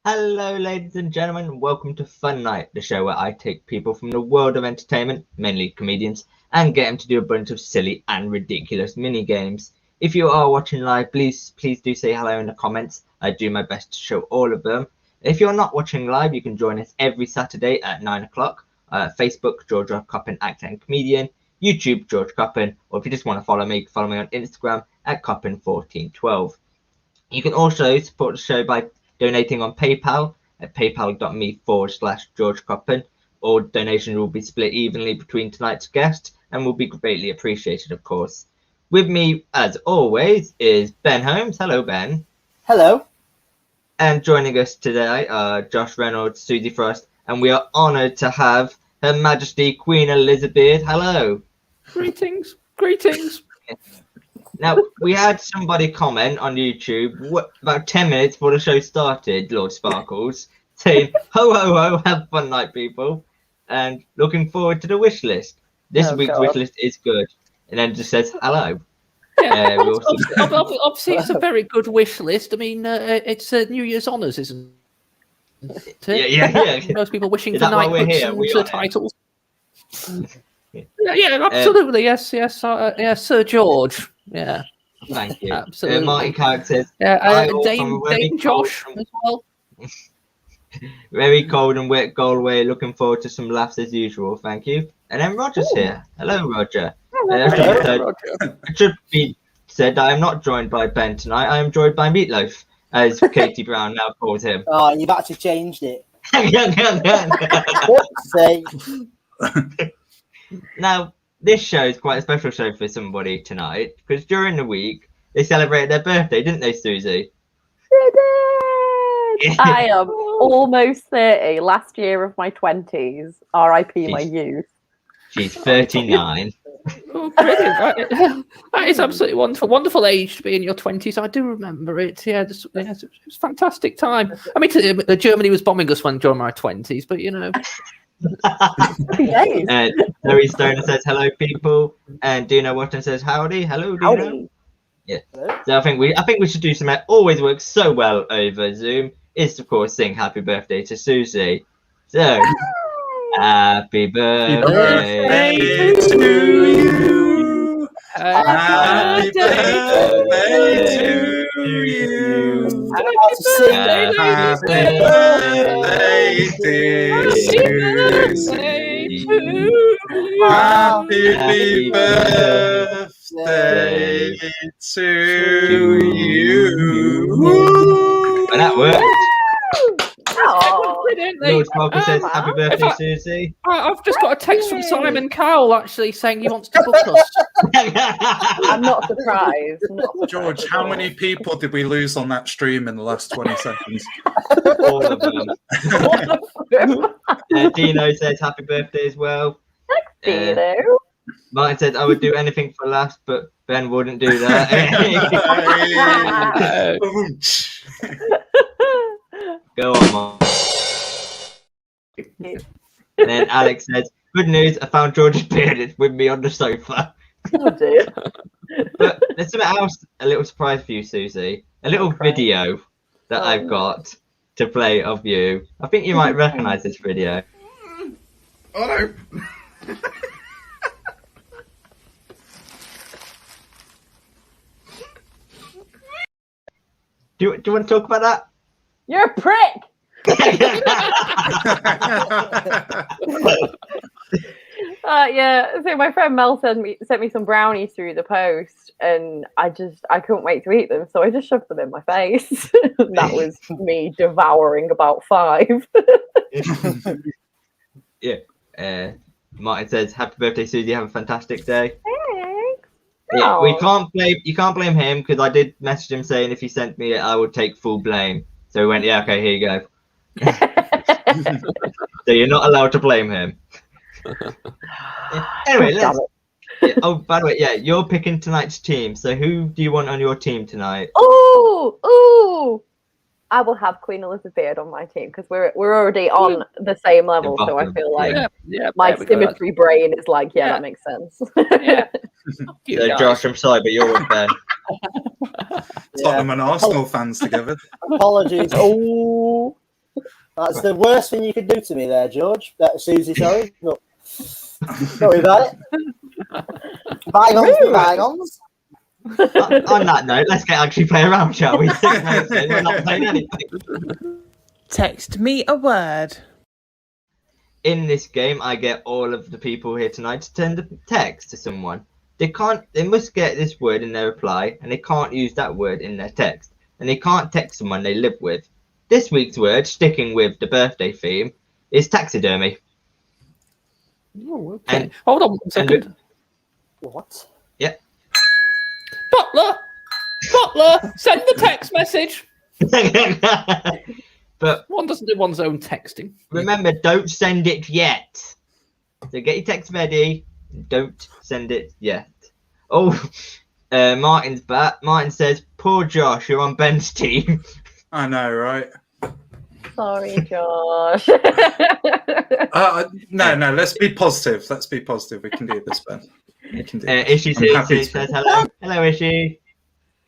Hello, ladies and gentlemen, and welcome to Fun Night, the show where I take people from the world of entertainment, mainly comedians, and get them to do a bunch of silly and ridiculous mini games. If you are watching live, please do say hello in the comments. I do my best to show all of them. If you're not watching live, you can join us every Saturday at 9 o'clock. Facebook, George Coppin, actor and comedian. YouTube, George Coppin, or if you just want to follow me on Instagram at Coppin1412. You can also support the show by donating on PayPal at paypal.me/George Coppin. All donations will be split evenly between tonight's guest and will be greatly appreciated, of course. With me, as always, is Ben Holmes. Hello, Ben. Hello. And joining us today are Josh Reynolds, Susie Frost, and we are honoured to have Her Majesty Queen Elizabeth. Hello. Greetings. Greetings. Now, we had somebody comment on YouTube about 10 minutes before the show started, Lord Sparkles, saying, ho, ho, ho, have fun night, people, and looking forward to the wish list. This week's wish list is good. And then it just says, hello. Yeah, obviously, it's a very good wish list. I mean, it's New Year's honours, isn't it? Yeah. Most people wishing Is for that why we're knighthoods here? and We are titles. Yeah, absolutely. Yes, Sir George. Yeah. Thank you. Absolutely. Martin Carrick says, Dame Josh as well. Very cold and wet Galway. Looking forward to some laughs as usual. Thank you. And then Roger's here. Hello, Roger. Roger. It should be said that I am not joined by Ben tonight. I am joined by Meatloaf, as Katie Brown now calls him. Oh, you've actually changed it. Now, this show is quite a special show for somebody tonight because during the week they celebrated their birthday, didn't they, Susie? They did. I am almost 30. Last year of my 20s. R.I.P. my youth. She's 39. Oh, brilliant. That is absolutely wonderful. Wonderful age to be in your 20s. I do remember it. Yeah, it was a fantastic time. I mean, Germany was bombing us during my 20s, but you know. Larry Stoner says hello, people, and Dino Wharton says howdy. Hello, Dino. Howdy. Yeah. So I think we should do something that always works so well over Zoom is of course sing happy birthday to Susie. So happy birthday to you. Happy birthday to you. Happy birthday, dear Susie. Happy birthday to you. And that worked. Oh. Lord Sparkle says happy birthday, Susie. I've just got a text from Simon Cowell actually saying he wants to book us. I'm not surprised. George, how many people did we lose on that stream in the last 20 seconds? All of them. Dino says happy birthday as well. Dino. Martin said I would do anything for laughs, but Ben wouldn't do that. Go on, Martin. And then Alex says, good news, I found George's beard. It's with me on the sofa. Oh dear. But there's something else, a little surprise for you, Susie. A little video that I've got to play of you. I think you might recognise this video. Oh no. Do you want to talk about that? You're a prick. Yeah, so my friend Mel sent me some brownies through the post, and I couldn't wait to eat them, so I just shoved them in my face. That was me devouring about 5. Yeah. Martin says, "Happy birthday, Susie! Have a fantastic day." Thanks. Yeah, Oh. you can't blame him because I did message him saying if he sent me it, I would take full blame. So he went, "Yeah, okay, here you go." So you're not allowed to blame him. Anyway, oh, by the way, yeah, you're picking tonight's team. So who do you want on your team tonight? Ooh! I will have Queen Elizabeth on my team because we're already on the same level. So I feel like my symmetry brain is like, that makes sense. So Josh, I'm sorry, but you're with Ben. Tottenham and Arsenal fans together. Apologies. Oh. That's the worst thing you could do to me there, George. Susie, sorry. But don't worry about it. Bygones be bygones. On that note, let's actually play around, shall we? 6 minutes in, we're not playing anything. Text me a word. In this game, I get all of the people here tonight to send a text to someone. They must get this word in their reply, and they can't use that word in their text. And they can't text someone they live with. This week's word, sticking with the birthday theme, is taxidermy. Oh, okay. And- Hold on 1 second. What? Butler, send the text message. But One doesn't do one's own texting. remember, don't send it yet. So get your text ready. Don't send it yet. Oh, Martin's back. Martin says, "Poor Josh, you're on Ben's team." I know, right? Sorry, Josh. No. Let's be positive. Let's be positive. We can do this, Ben. We can do this. Ishi I'm happy says to- hello. Hello, Ishi.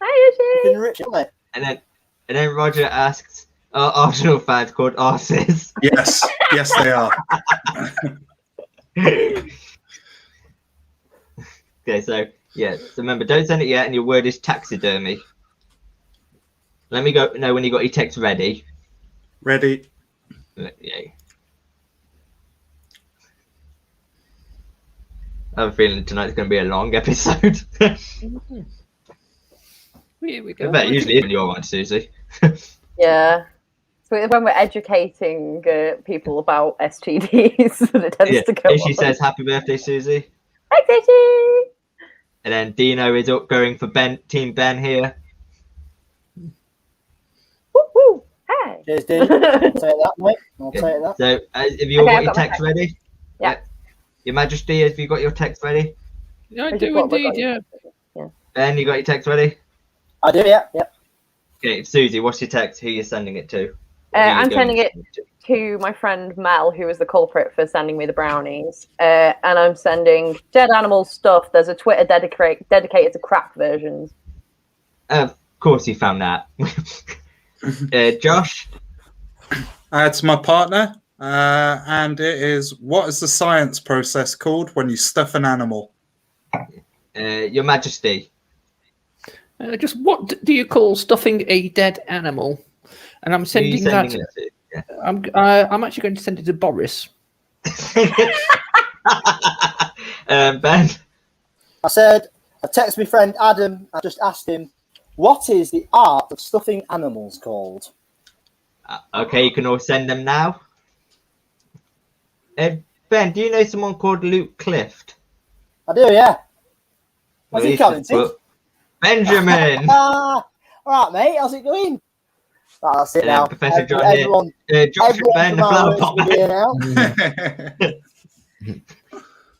Hi, Izzy. Been rich, haven't they? And then Roger asks, "Are Arsenal fans called arses?" Yes, they are. Okay, so remember, don't send it yet, and your word is taxidermy. Let me know when you got your text ready. Ready? Yeah. I have a feeling tonight's going to be a long episode. Here we I go. bet usually is your one, Susie. Yeah. So when we're educating people about STDs, it tends to go Ishi on. says, "Happy birthday, Susie." Thanks, Izzy. And then Dino is up going for Team Ben here. Woo, woo. Hey. Cheers, Dean. I'll take that, mate. I'll take that. So, have you all Okay, got I've your got my text text. ready? Yeah. Your Majesty, have you got your text ready? Yeah, I Have do you got- indeed, yeah. Ben, you got your text ready? I do, yeah. Okay, Susie, what's your text? Who are you sending it to? Who I'm you sending going it to? to my friend Mel, who was the culprit for sending me the brownies. And I'm sending dead animal stuff. There's a Twitter dedicated to crap versions. Of course you found that. Josh? It's my partner, and it is, what is the science process called when you stuff an animal? Your Majesty. Just what do you call stuffing a dead animal? And I'm Who are you sending that. sending it to? I'm actually going to send it to Boris. Ben? I said, I texted my friend Adam. I just asked him, what is the art of stuffing animals called? Okay, you can all send them now. Ben, do you know someone called Luke Clift? I do, yeah. Well, What's he he's commented? just put Benjamin. All right, mate. How's it going? Right, that's it now. Professor John here. Everyone, Josh and Ben, from the our flower works pot will be man. here now.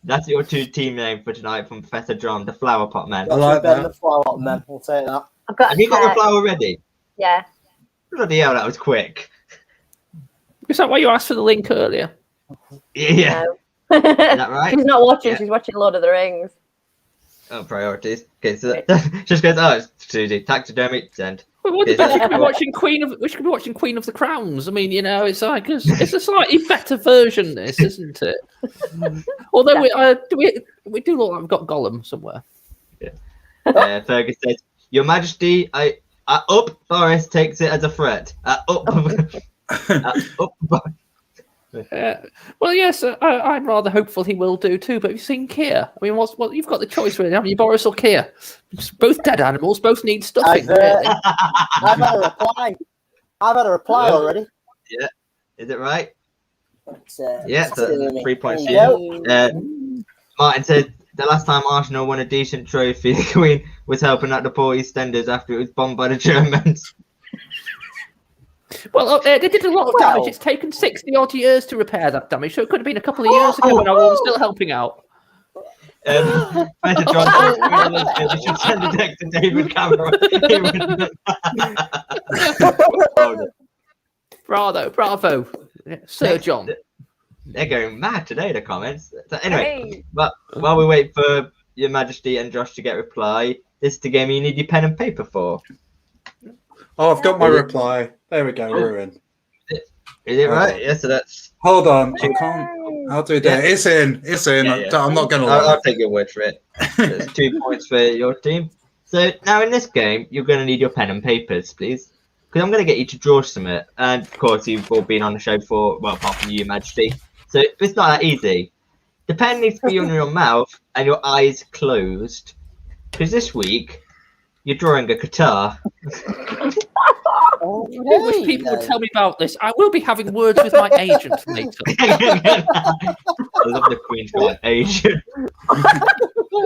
That's your two team name for tonight from Professor John, the flower pot man. I like Better that. than flower pot man. We'll take that. I've got Have you got your text. flower ready? Yeah. Bloody hell, that was quick. Is that why you asked for the link earlier? Yeah. No. Is that right? She's not watching. Yeah. She's watching Lord of the Rings. Oh, priorities. Okay, so that just goes, oh, it's Susie. Taxidermy, send. Well, what Is about that- we could be watching Queen of the Crowns. I mean, you know, it's like it's a slightly better version. This, isn't it? Although we do look like we've got Gollum somewhere. Fergus says, Your Majesty, I up. Boris takes it as a threat. Up. Up. Well, yes, I'm rather hopeful he will do too. But have you seen Keir? I mean, what you've got the choice really, haven't you, Boris or Keir? It's both dead animals, both need stuffing. Really. I've had a reply. I've had a reply Oh. already. Yeah. Is it right? It's, Yeah, so taxidermy. 3 points. There you go. Martin said the last time Arsenal won a decent trophy, the Queen was helping out the poor EastEnders after it was bombed by the Germans. Well, they did a lot of Well- damage. It's taken 60 odd years to repair that damage, so it could have been a couple of years ago when I was still helping out. Professor John says we should send a text to David Cameron. Bravo, Sir John. They're going mad today, the comments. So anyway, Hey. but while we wait for Your Majesty and Josh to get reply, this is the game you need your pen and paper for. Oh, I've got my reply. There we go, we're in. Is it right? Yeah, so that's... Hold on. I can't. I'll do that. It's in. I'm not going to lie. I'll take your word for it. There's 2 points for your team. So now in this game, you're going to need your pen and papers, please. Because I'm going to get you to draw something. And of course, you've all been on the show for, well, apart from you, Your Majesty. So it's not that easy. The pen needs to be on your mouth and your eyes closed. Because this week, you're drawing a guitar. I wish people would tell me about this. I will be having words with my agent later. I love the Queen's got an agent.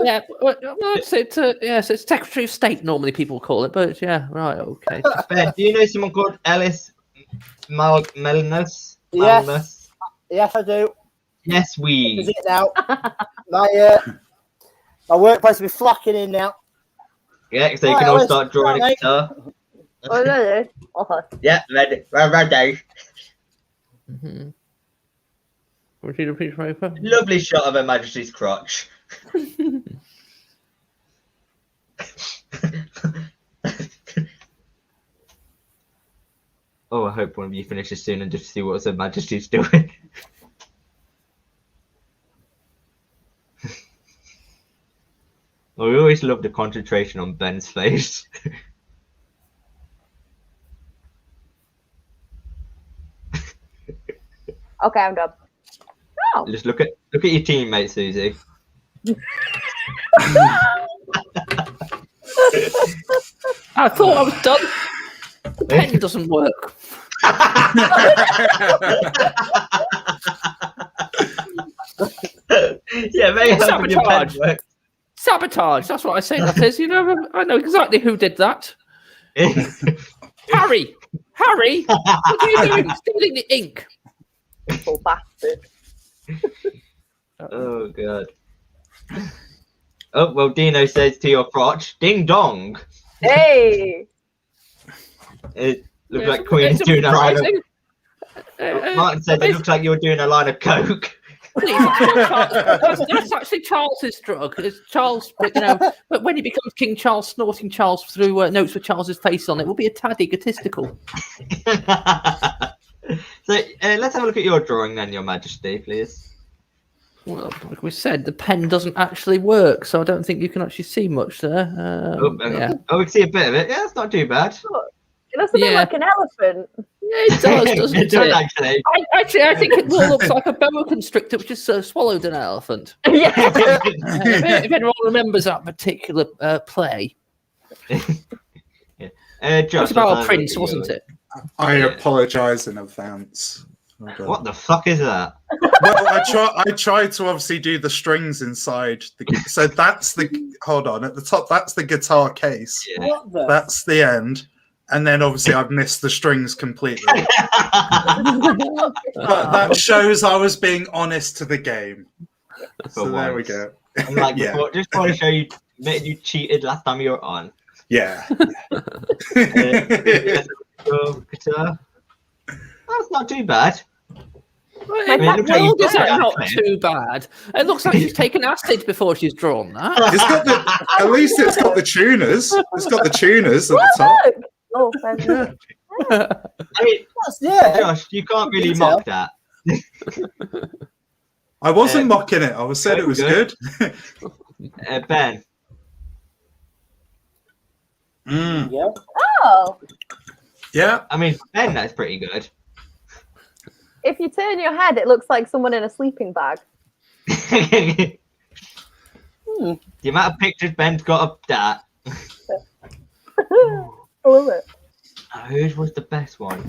Yeah, well, it's Secretary of State normally people call it, but yeah, right, okay. Ben, do you know someone called Ellis Melinus? Yes. Yes, I do. Yes, Is we. it now? My workplace will be flocking in now. Yeah, so you Right, can all Ellis, start drawing a right. guitar. Oh, really? Okay. Yeah, ready. We're ready. Mm-hmm. Would you repeat right? Lovely shot of Her Majesty's crotch. Oh, I hope one of you finishes soon and just see what Her Majesty's doing. Oh, we always love the concentration on Ben's face. Okay, I'm done. Oh. Just look at your teammate, Susie. I thought I was done. The pen doesn't work. Yeah, very helpful your pen Sabotage. work. Sabotage, that's what I say that is. You know, I know exactly who did that. Harry! Harry! What are you doing? Stealing the ink. Little bastard. Oh god. Oh well, Dino says to your crotch, "Ding dong." Hey! It looks Yeah, like Queen's it's doing a line of. surprising. Martin said it looks like you're doing a line of coke. Please, that's actually Charles's drug. It's Charles, but, you know, but when he becomes King Charles, snorting Charles through notes with Charles's face on it will be a tad egotistical. So let's have a look at your drawing then, Your Majesty, please. Well, like we said, the pen doesn't actually work, so I don't think you can actually see much there. Yeah. Oh, we can see a bit of it. Yeah, it's not too bad. It looks a bit Yeah. like an elephant. It does, doesn't It does it? actually. I think it more looks like a boa constrictor which has swallowed an elephant. Yeah. If anyone remembers that particular play. Josh, It's about a prince, wasn't it? I apologise in advance. What the fuck is that? Well, I tried to obviously do the strings inside. So that's the hold on at the top. That's the guitar case. Yeah. What the? That's the end, and then obviously I've missed the strings completely. But that shows I was being honest to the game. So there we go. I'm like, Yeah. just want to show you that you cheated last time you were on. Yeah. Guitar. That's not too bad. Well, I mean, it looks like you've is got that it, not hasn't too bad? It looks like she's taken acid before she's drawn that. It's got the, at least it's got the tuners. It's got the tuners at the top. Look! Oh, fantastic. I mean, Yeah. Josh, you can't really Detail. mock that. I wasn't mocking it. I was said it was good. Ben. Yeah. Oh, Yeah. I mean, Ben, that's pretty good. if you turn your head, it looks like someone in a sleeping bag. The amount of pictures Ben's got of that. I love it. Whose was the best one?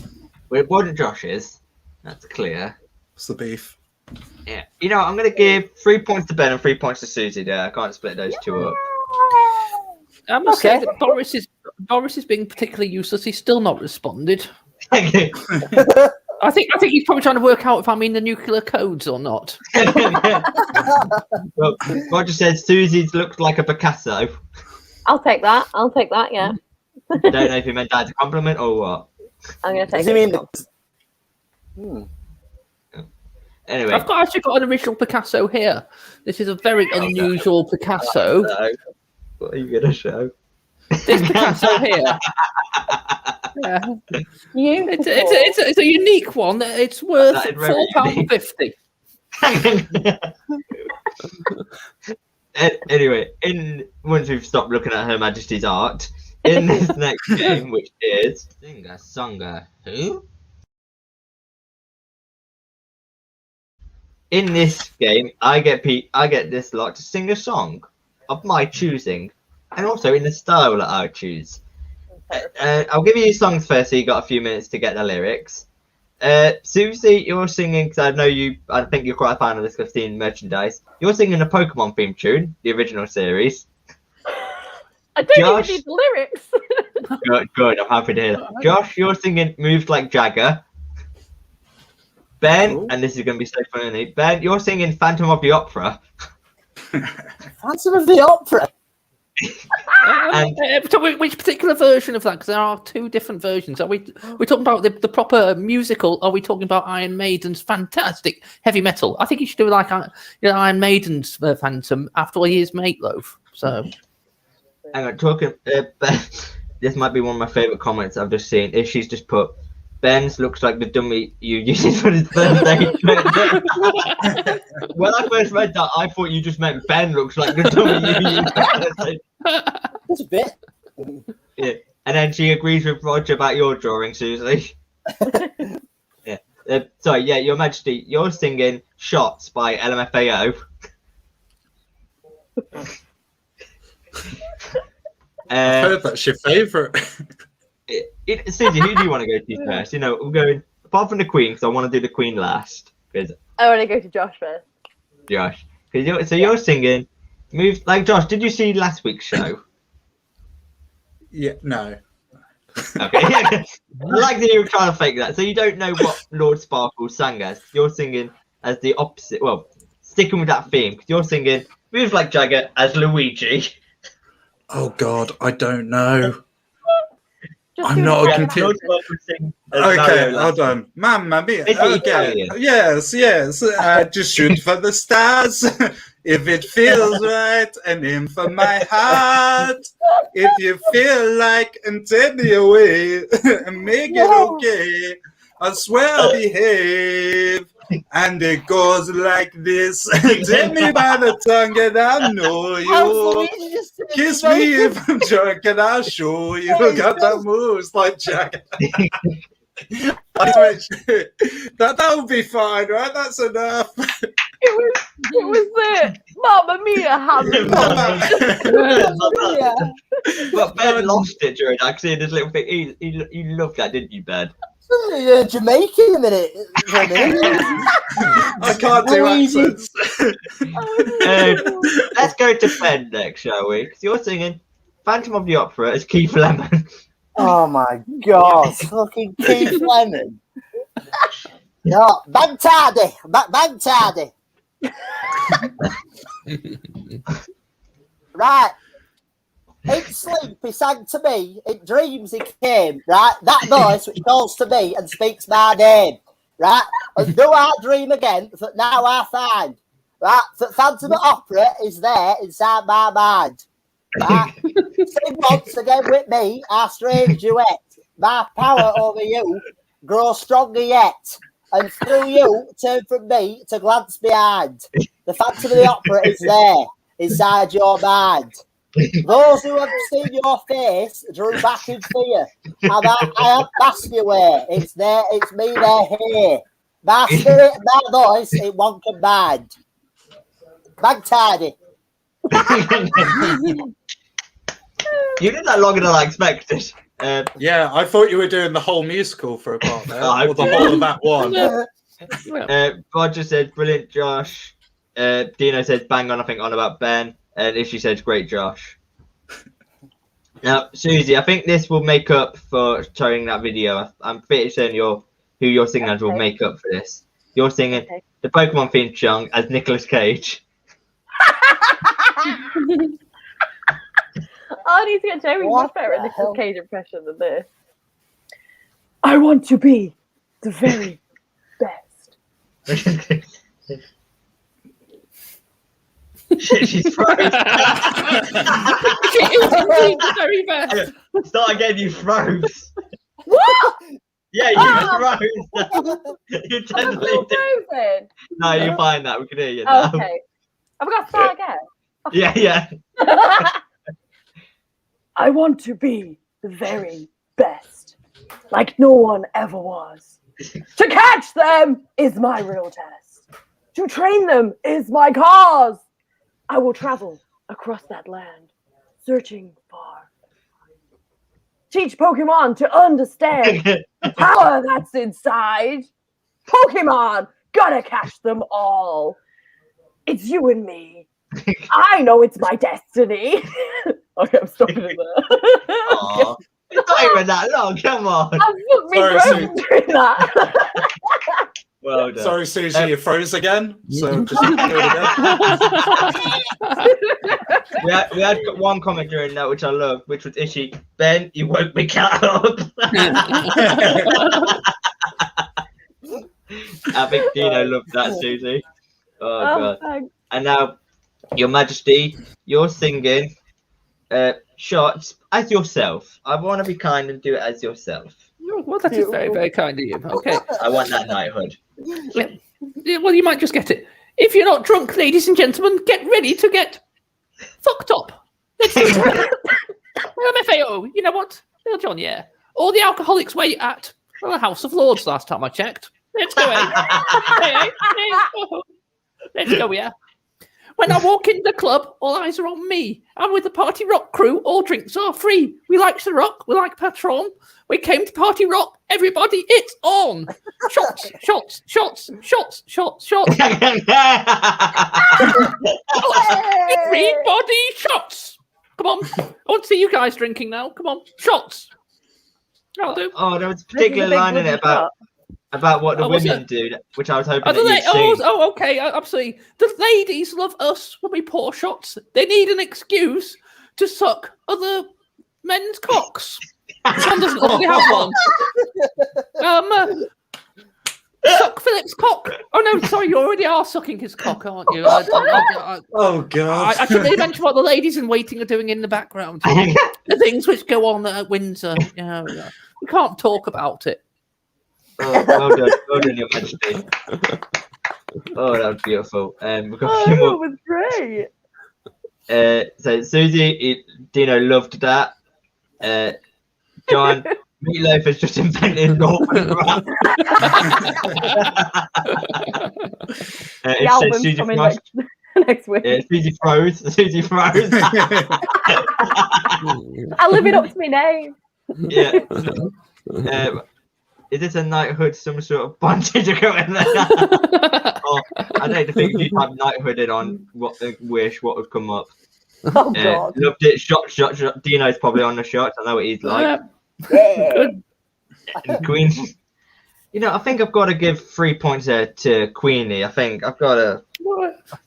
Well, it wasn't Josh's. That's clear. What's the beef? Yeah. You know, I'm going to give 3 points to Ben and 3 points to Susie there. I can't split those two up. I must Okay. say that Boris is being particularly useless. He's still not responded. I think he's probably trying to work out if I mean the nuclear codes or not. Well, Roger says Susie's looked like a Picasso. I'll take that. Yeah. Don't know if he meant that as a compliment or what. I'm going to take Does he it. mean the... Anyway. I've actually got an original Picasso here. This is a very unusual Picasso. So, what are you going to show? This Picasso here. Yeah. Beautiful. It's a unique one. It's worth That is very £4.50. Anyway, once we've stopped looking at Her Majesty's art, in this next game, which is Singer Songer Who? In this game, I get this lot to sing a song of my choosing, and also in the style that I choose. I'll give you songs first, so you got a few minutes to get the lyrics. Susie, you're singing, because I think you're quite a fan of this 15 merchandise. You're singing a Pokemon theme tune, the original series. I don't Josh, even need the lyrics. good, I'm happy to hear that. Josh, you're singing Moves Like Jagger. Ben, and this is going to be so funny. Ben, you're singing Phantom of the Opera. Phantom of the Opera. So which particular version of that? Because there are two different versions. Are we talking about the proper musical? Or are we talking about Iron Maiden's fantastic heavy metal? I think you should do like Iron Maiden's Phantom after all years Meatloaf. So, hang on, talking. Ben, this might be one of my favourite comments I've just seen. Is she's just put, Ben's looks like the dummy you used for his birthday. When I first read that, I thought you just meant Ben looks like the dummy you used for his birthday. That's a bit. Yeah. And then she agrees with Roger about your drawing, Susie. Yeah. Sorry, yeah, Your Majesty, you're singing Shots by LMFAO. I heard that's your favourite. Susie, who do you want to go to first? We're going, apart from the Queen, because I want to do the Queen last. Because I want to go to Josh first. Josh. You're singing Moves Like Josh. Did you see last week's show? Yeah, no. Okay. I like that you were trying to fake that. So you don't know what Lord Sparkle sang as. You're singing as the opposite. Well, sticking with that theme, because you're singing Moves Like Jagger as Luigi. Oh God, I don't know. Just I'm do not it a again. computer. Lord Sparkle sing as Okay, Mario hold last on. Mamma mia. Is it Okay. Italian? Yes. I just shoot for the stars. If it feels right, and aim for my heart. If you feel like, and take me away, and make it okay. I swear I'll behave. And it goes like this. Take me by the tongue and I'll know you. Kiss me if I'm drunk and I'll show you. Got that moves like Jack. That would be fine, right? That's enough. It was the Mamma Mia hand. But Ben lost it during that, because this little thing. You loved that, didn't you, Ben? Jamaican a minute. I can't do accents. Let's go to Ben next, shall we? Because you're singing Phantom of the Opera as Keith Lemon. Oh my God, fucking Keith Lemon. No, bag tardy. Right. In sleep he sang to me, in dreams he came, right? That voice which calls to me and speaks my name, right? And do I dream again, that now I find, right? That Phantom Opera is there inside my mind, right? Sing once again with me, our strange duet. My power over you grows stronger yet, and through you turn from me to glance behind. The Phantom of the Opera is there inside your mind. Those who have seen your face drew back in fear, and I have passed you away. It's there, it's me, they're here. My spirit and my voice in one combined. Bag tidy. You did that longer than I expected. Yeah, I thought you were doing the whole musical for a part there, Oh, or the whole of that one. Roger says, brilliant, Josh. Dino says, bang on, I think, on about Ben. And Ishii says, great, Josh. Now, Susie, I think this will make up for showing that video. I'm pretty certain who you're singing as will make up for this. You're singing the Pokemon theme song as Nicolas Cage. I need to get Jamie much better at Nicolas Cage impression than this. I want to be the very best. She's froze. It was the very best. Start again, you froze. Yeah, you Rose. You totally did. Frozen. No, you find that. We can hear you now. Okay. Have I got to start again? Yeah. I want to be the very best, like no one ever was. To catch them is my real test. To train them is my cause. I will travel across that land, searching far. Teach Pokemon to understand the power that's inside. Pokemon, gotta catch them all. It's you and me. I know it's my destiny. Okay, I'm stopping it there. Aw. It's not even that long. Come on. I've booked me Sorry, through doing that. Well done. Sorry, Susie, you froze again. So just do it again. We had one comment during that which I loved, which was Ishi. Ben, you woke me cat up. I think Dino loved that, Susie. Oh god. Thanks. And now, Your Majesty, you're singing shots as yourself. I want to be kind and do it as yourself. Well, that is very, very kind of you. Okay. I want that knighthood. Yeah, well, you might just get it. If you're not drunk, ladies and gentlemen, get ready to get fucked up. Let's do it. MFAO, you know what? Little John, yeah. All the alcoholics wait at the House of Lords last time I checked. Let's go, eh? Let's go, yeah. When I walk in the club, all eyes are on me. I'm with the party rock crew. All drinks are free. We like the rock. We like Patron. We came to party rock. Everybody, it's on. Shots, shots, shots, shots, shots, shots. Everybody, shots. Come on. I want to see you guys drinking now. Come on. Shots. That'll do. Oh, there was a particular line in it about what the women do, which I was hoping that you'd sing. Oh, okay, absolutely. The ladies love us when we pour shots. They need an excuse to suck other men's cocks. John doesn't already have one. Suck Philip's cock. Oh no, sorry, you already are sucking his cock, aren't you? Oh god! I should really mention what the ladies in waiting are doing in the background. The things which go on at Windsor. Yeah, we can't talk about it. Oh, well done, Your Majesty. Oh, that was beautiful. We've got a few That more. was great. So Susie, Dino loved that. John, Meatloaf has just invented Northern rap. The It says album's Susie coming Frost. next week. Susie froze. Susie froze. I live it up to my name. Yeah. Is this a knighthood, some sort of bondage to go in there? Oh, I don't think if you type knighthood in on what wish, what would come up? Oh god. Loved it. Shot. Dino's probably on the shots. I know what he's like. Good. And Queen. You know, I think I've got to give 3 points there to Queenie. I think I've got to.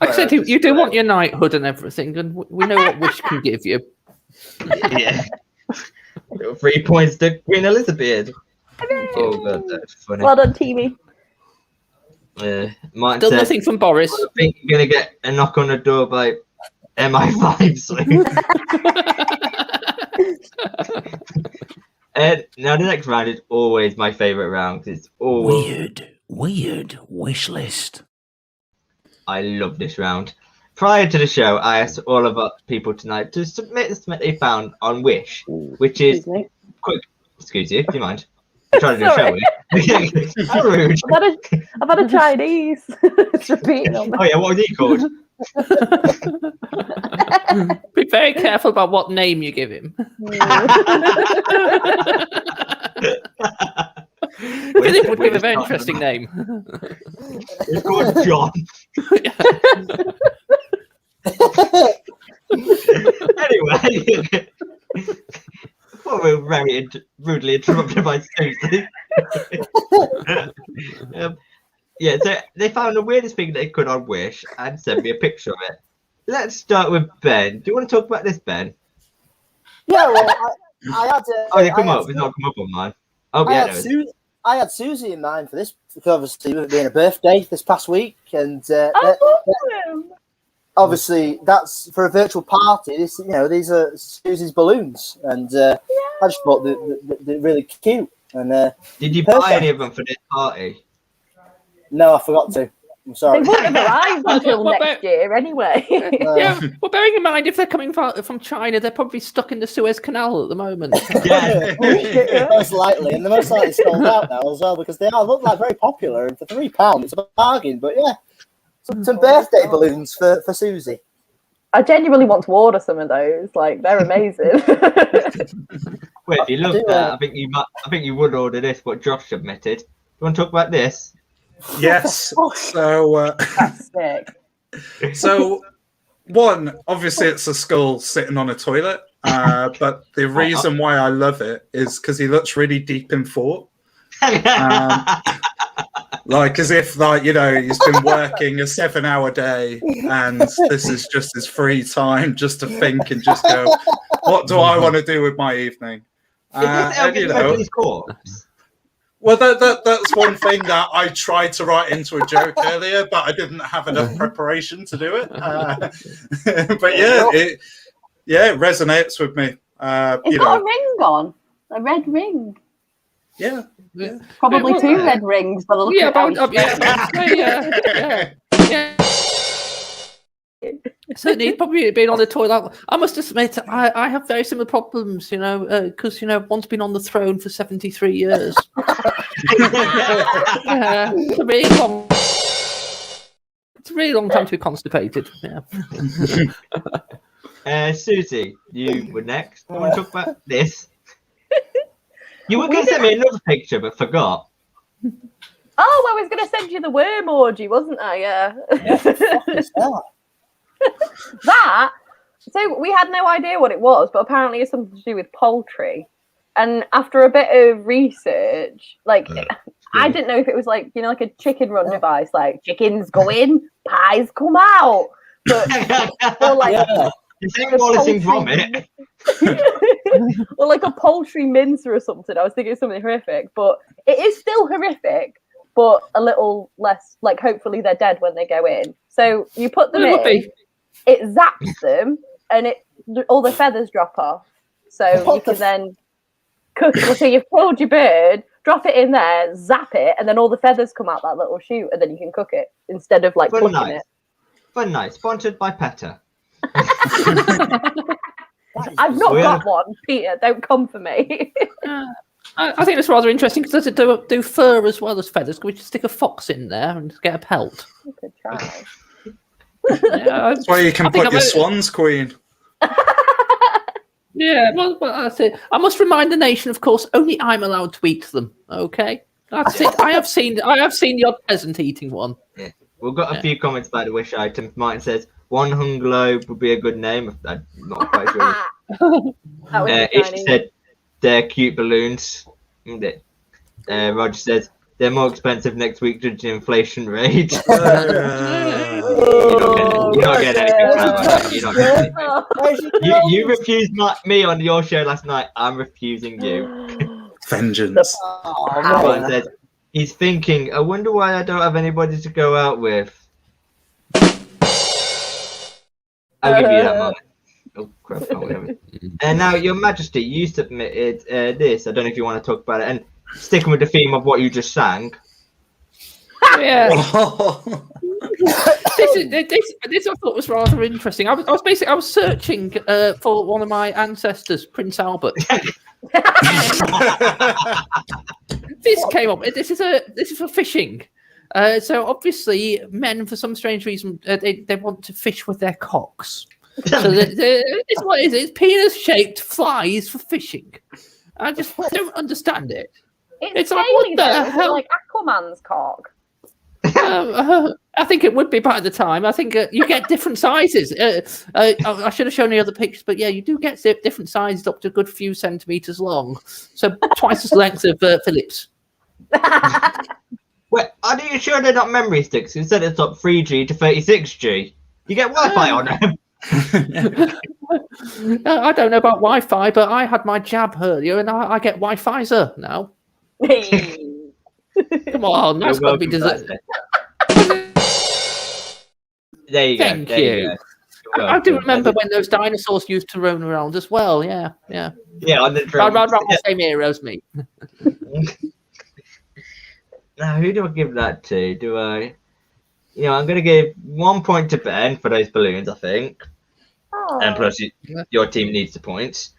Like I said, you do want your knighthood and everything, and we know what wish can give you. Yeah. 3 points to Queen Elizabeth. Oh god, that's funny. Well done, Teamy. Mike Still said, nothing from Boris. I think you're gonna get a knock on the door by MI5 soon. Now the next round is always my favourite round. It's always Weird wish list. I love this round. Prior to the show, I asked all of our people tonight to submit something they found on Wish, which is quick. Excuse you, do you mind? I'm trying to do a show with you. How rude. I've had a Chinese. It's repeating on me. Oh yeah, what was he called? Be very careful about what name you give him. Philip would give a very interesting name. It's called John. Anyway, before we were very rudely interrupted by Susie. Yeah, so they found the weirdest thing they could on Wish and sent me a picture of it. Let's start with Ben. Do you want to talk about this, Ben? Yeah, well, I had to. Oh, yeah, come up. It's not come up on mine. Oh, yeah, no, it's- I had Susie in mind for this because obviously with it being a birthday this past week, and obviously that's for a virtual party. These are Susie's balloons, and I just thought they're really cute. And Did you Perfect. buy any of them for this party? no, I forgot to. I'm They sorry. wouldn't have arrived until What next year anyway. Yeah, well, bearing in mind if they're coming from China, they're probably stuck in the Suez Canal at the moment. Yeah. Most likely, and they're most likely sold out now as well because they look like very popular. And for £3, it's a bargain. But yeah, some birthday balloons for Susie. I genuinely want to order some of those. Like, they're amazing. Wait, if you look do, at that, I think you would order this. What Josh submitted. Do you want to talk about this? Yes. So, That's sick. so one, obviously, it's a skull sitting on a toilet. But the reason why I love it is because he looks really deep in thought. Like as if, like, you know, he's been working a 7-hour day and this is just his free time just to think and just go, what do I want to do with my evening? And, you know, well, that's one thing that I tried to write into a joke earlier, but I didn't have enough preparation to do it. But yeah, it resonates with me. It's got a ring on, a red ring. Yeah. Probably two red rings by the look of it. Certainly, he's probably been on the toilet. I must admit, I have very similar problems, you know, because, you know, one's been on the throne for 73 years. Yeah, it's a really long time to be constipated. Yeah. Susie, you were next. I want to talk about this. You were going to send me another picture, but forgot. Oh, I was going to send you the worm orgy, wasn't I? Yeah. That. So we had no idea what it was, but apparently it's something to do with poultry. And after a bit of research, like I didn't know if it was like, you know, like a chicken run device, like chickens go in, pies come out. But or like vomit. or like a poultry mincer or something. I was thinking something horrific, but it is still horrific, but a little less, like hopefully they're dead when they go in. So you put them in, it zaps them, and all the feathers drop off. So you can then cook it. So you've killed your bird, drop it in there, zap it, and then all the feathers come out that little chute, and then you can cook it instead of like plucking it. FunNight, sponsored by PETA. I've not got one, Peter. Don't come for me. I think it's rather interesting because they do fur as well as feathers. Can we just stick a fox in there and get a pelt? You could try. That's why you can put your swans, Queen. Yeah, well, that's it. I must remind the nation, of course, only I'm allowed to eat them. Okay, that's it. I have seen the odd peasant eating one. Yeah. We've got a few comments about the wish item. Martin says one hunglobe would be a good name. I'm not quite sure. Ish said they're cute balloons. Roger says they're more expensive next week due to inflation rate. You're not getting anything. You're not getting anything. You refused me on your show last night. I'm refusing you. Vengeance. Martin says he's thinking, I wonder why I don't have anybody to go out with. I'll give you that, Martin. Oh, crap. And now, Your Majesty, you submitted this. I don't know if you want to talk about it. And sticking with the theme of what you just sang. Yeah. this I thought was rather interesting. I was searching for one of my ancestors, Prince Albert. This came up. This is for fishing. So obviously, men, for some strange reason, they want to fish with their cocks. So it's what it is. It's penis-shaped flies for fishing. I just don't understand it. It's like, what the hell? Like Aquaman's cock. I think it would be by the time. I think you get different sizes. I should have shown you other pictures, but yeah, you do get different sizes up to a good few centimeters long. So twice as length of Phillips. Wait, are you sure they're not memory sticks? You said it's up 3G to 36G. You get Wi-Fi on them. I don't know about Wi-Fi, but I had my jab earlier, and I get Wi-Fizer now. Come on, that's got to be deserved. There you go. Thank you. I do remember when those dinosaurs used to roam around as well. Yeah. Yeah, on the I'd drums. rather have the same era as me. Now, who do I give that to? Do I? I'm going to give 1 point to Ben for those balloons, I think. And plus, your team needs the points.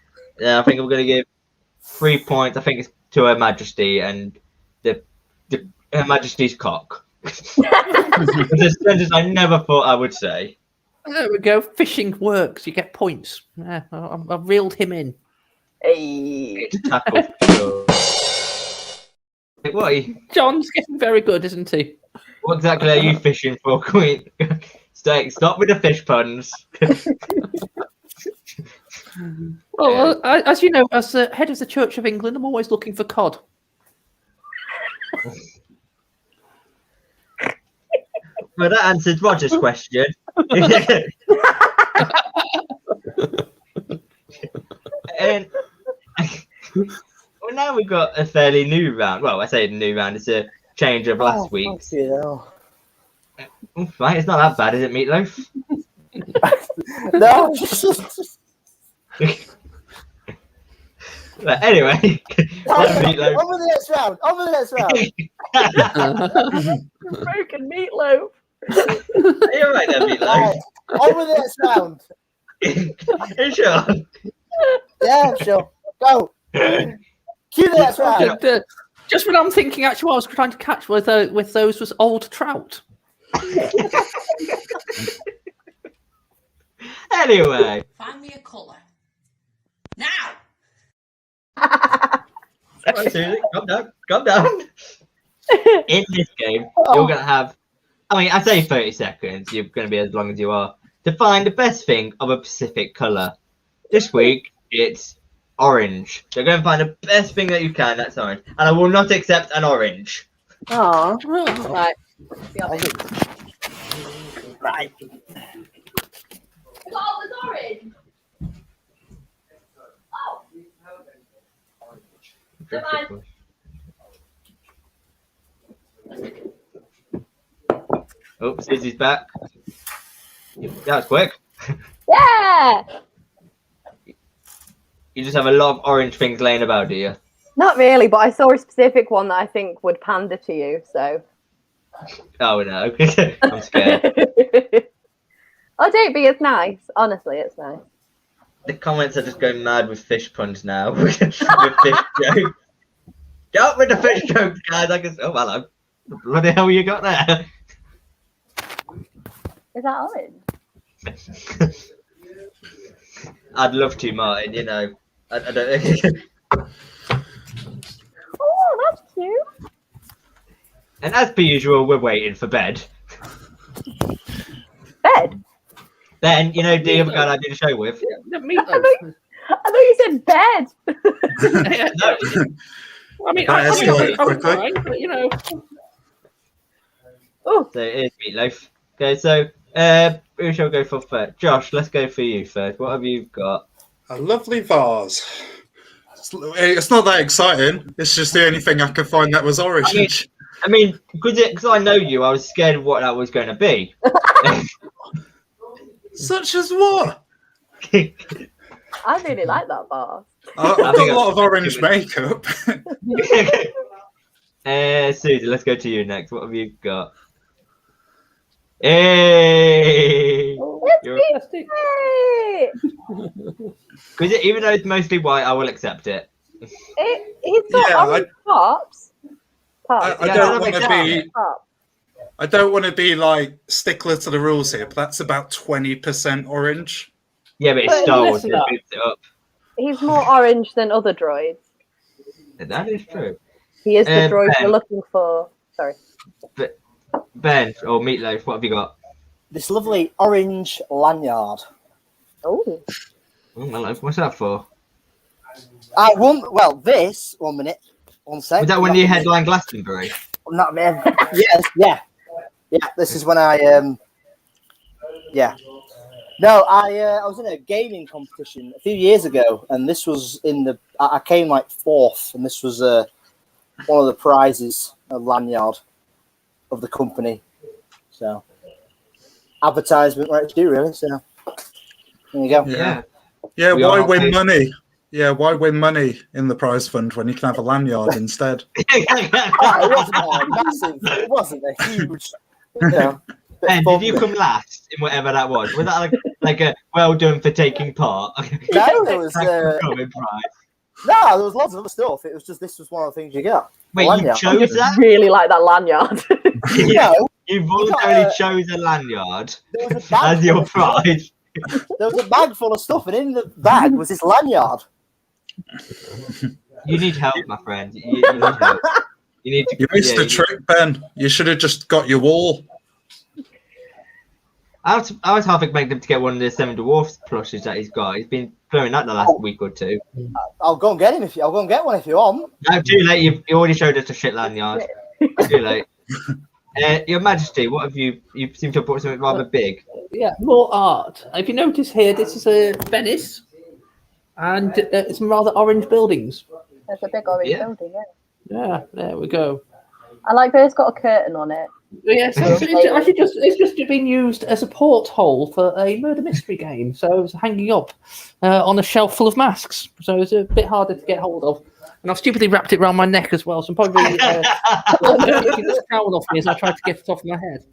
I think I'm going to give 3 points. I think it's to Her Majesty and the Her Majesty's cock. The sentence I never thought I would say. There we go. Fishing works. You get points. Yeah, I've reeled him in. Hey. It's a tackle for sure. What? John's getting very good, isn't he? What exactly are you fishing for, Queen? Stop with the fish puns. Well, as you know, as the head of the Church of England, I'm always looking for cod. Well, that answers Roger's question. And well, now we've got a fairly new round. Well, I say new round. It's a change of last week's. Right, it's not that bad, is it, Meatloaf? No. But anyway, Meatloaf. On with the next round. On with the next round. Broken meatloaf. Are you alright there, Meatloaf? Right, on with the next round. Are you sure? Yeah, sure. Go. Cue the next round. Just when I'm thinking, actually, what I was trying to catch with those was old trout. Anyway. Find me a colour. Now! Right, Susie, calm down. In this game, you're going to have, I say 30 seconds, you're going to be as long as you are, to find the best thing of a specific colour. This week, it's orange. So go and find the best thing that you can that's orange. And I will not accept an orange. Oh, right. Right. Oh, it's orange! Oh, Susie's back. That was quick. Yeah! You just have a lot of orange things laying about, do you? Not really, but I saw a specific one that I think would pander to you, so. Oh no, I'm scared. Oh, don't be, it's nice. Honestly, it's nice. The comments are just going mad with fish puns now. With fish jokes. Get up with the fish jokes, guys. Oh, hello. The bloody hell you got there? Is that orange? I'd love to, Martin, you know. I don't. Oh, that's cute. And as per usual, we're waiting for bed. Bed? Then, you know, the other guy I did a show with. Yeah, Meatloaf. I thought you said bed. No. I mean, That I'm escalated quickly. fine, but you know. Oh, So it is Meatloaf. Okay, so who shall go for first? Josh, let's go for you first. What have you got? A lovely vase. It's not that exciting. It's just the only thing I could find that was orange. I mean, because I know you, I was scared of what that was going to be. Such as what? I really like that bar. I've got a lot of orange makeup. Susie, let's go to you next. What have you got? Hey! Fantastic. Hey! Because even though it's mostly white, I will accept it. He's got Yeah, orange tops. I Yeah, don't that want makes to be. Top. I don't want to be like stickler to the rules here, but that's about 20% orange. Yeah, but it's But Star Wars, listen so it up. boosts it up. He's more orange than other droids. That is true. He is the droid Ben. we're looking for. Sorry. Ben, or Meatloaf, what have you got? This lovely orange lanyard. Oh. Oh, hello. What's that for? I won. Well, this 1 minute. 1 sec. Was that when you headlined Glastonbury? Not man. Yes. Yeah. Yeah. This is when I. Yeah. No, I was in a gaming competition a few years ago, and this was in the. I came like fourth, and this was one of the prizes, a lanyard of the company. So, advertisement right to do really. So, There you go. Yeah. Yeah, We why are win paid- money? Yeah, why win money in the prize fund when you can have a lanyard instead? It wasn't a massive. It wasn't a huge. You know, bit And of did you fun. come last in whatever that was? Was that like a well done for taking part? No, there was. Thank you for coming, prize. No, there was lots of other stuff. It was just this was one of the things you got. Wait, A you lanyard. chose that? Really like that lanyard. No, You voluntarily chose a lanyard there was a bag. as your full of stuff. prize. There was a bag full of stuff, and in the bag was this lanyard. You need help, my friend. You need help. You need to. You missed the trick, Ben. You should have just got your wall. I was half expecting him to get one of the Seven Dwarfs plushes that he's got. He's been throwing that the last week or two. I'll go and get him I'll go and get one if you want. No, too late. You already showed us a shit lanyard. Too late. Your Majesty, what have you? You seem to have brought something rather big. Yeah, more art. If you notice here, this is a Venice, and some rather orange buildings. There's a big orange Yeah. building, yeah. Yeah, there we go. I like that it's got a curtain on it. Yeah, so it's just been used as a porthole for a murder mystery game. So it's hanging up on a shelf full of masks. So it's a bit harder to get hold of. And I've stupidly wrapped it around my neck as well. So I'm probably taking this towel off me as I try to get it off my head.